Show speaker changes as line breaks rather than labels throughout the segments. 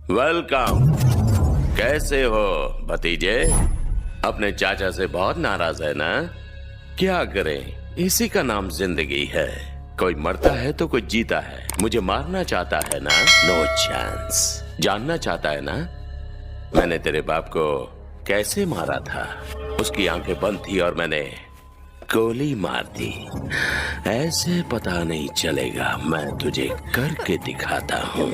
Welcome. कैसे हो भतीजे? अपने चाचा से बहुत नाराज है ना? क्या करें, इसी का नाम जिंदगी है। कोई मरता है तो कोई जीता है। मुझे मारना चाहता है ना? No chance. जानना चाहता है ना मैंने तेरे बाप को कैसे मारा था? उसकी आंखें बंद थी और मैंने गोली मार दी। ऐसे पता नहीं चलेगा, मैं तुझे करके दिखाता हूँ।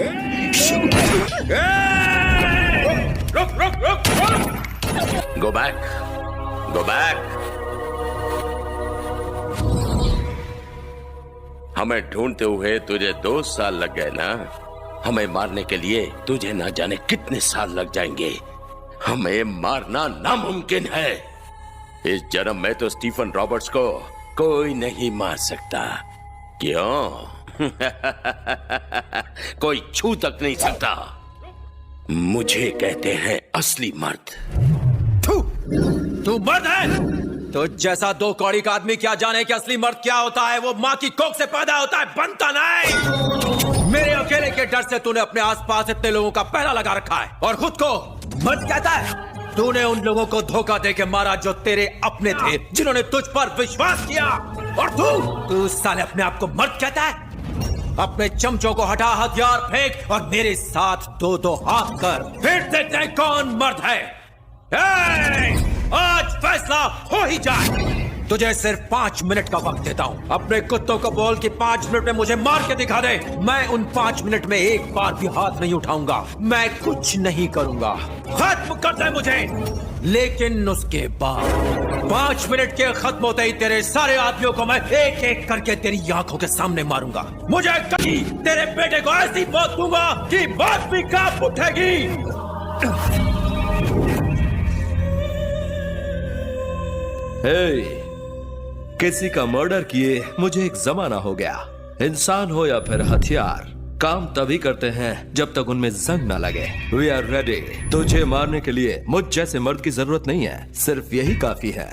रुक रुक रुक रुक।
Go back, go back. हमें ढूंढते हुए तुझे 2 साल लग गए ना? हमें मारने के लिए तुझे ना जाने कितने साल लग जाएंगे। हमें मारना नामुमकिन है। इस जन्म में तो स्टीफन रॉबर्ट्स को कोई नहीं मार सकता। क्यों? कोई छू तक नहीं सकता। मुझे कहते हैं असली मर्द।
तू मर्द है? तो जैसा 2 कौड़ी का आदमी क्या जाने कि असली मर्द क्या होता है? वो माँ की कोख से पैदा होता है, बनता नहीं। मेरे अकेले के डर से तूने अपने आसपास इतने लोगों का पहरा लगा रखा है और खुद को मर्द कहता है। तूने उन लोगों को धोखा देके मारा जो तेरे अपने थे, जिन्होंने तुझ पर विश्वास किया। और तू साले अपने आप को मर्द कहता है? अपने चमचों को हटा, हथियार फेंक और मेरे साथ 2-2 हाथ कर, फिर देखते हैं कौन मर्द है। आज फैसला हो ही जाए। तुझे सिर्फ 5 मिनट का वक्त देता हूँ। अपने कुत्तों को बोल कि 5 मिनट में मुझे मार के दिखा दे। मैं उन 5 मिनट में एक बार भी हाथ नहीं उठाऊंगा। मैं कुछ नहीं करूंगा। खत्म कर दे मुझे। लेकिन उसके बाद 5 मिनट के खत्म होते ही तेरे सारे आदमियों को मैं एक एक करके तेरी आंखों के सामने मारूंगा। मुझे कभी तेरे बेटे को ऐसी मौत दूंगा कि बात भी कांप उठेगी।
किसी का मर्डर किए मुझे एक जमाना हो गया। इंसान हो या फिर हथियार, काम तभी करते हैं जब तक उनमें जंग न लगे। We are ready. तुझे मारने के लिए मुझ जैसे मर्द की जरूरत नहीं है, सिर्फ यही काफी है।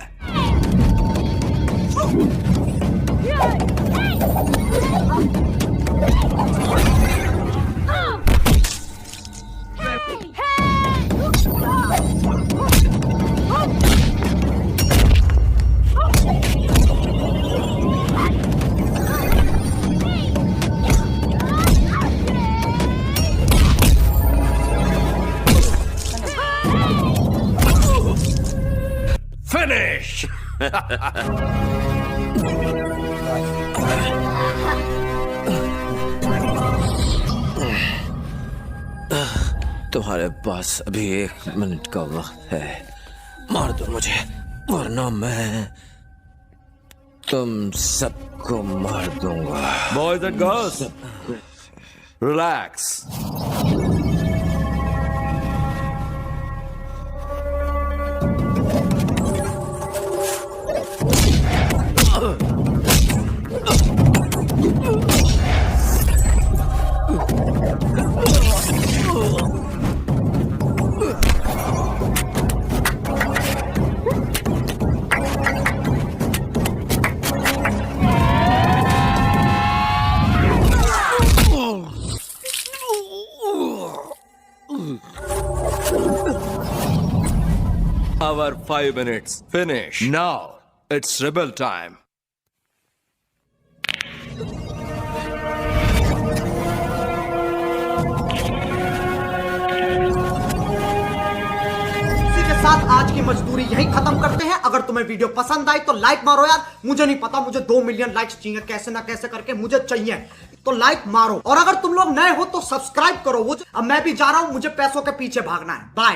फिनिश।
तुम्हारे पास अभी 1 मिनट का वक्त है। मार दो मुझे, वरना मैं तुम सबको मार दूंगा।
Boys and girls, relax. Our 5 minutes finish. Now it's rebel time.
इसी के साथ आज की मजदूरी यहीं खत्म करते हैं। अगर तुम्हें वीडियो पसंद आई तो लाइक मारो यार। मुझे नहीं पता, मुझे 2 मिलियन लाइक्स चाहिए, कैसे ना कैसे करके मुझे चाहिए, तो लाइक मारो। और अगर तुम लोग नए हो तो सब्सक्राइब करो। अब मैं भी जा रहा हूं, मुझे पैसों के पीछे भागना है। बाय।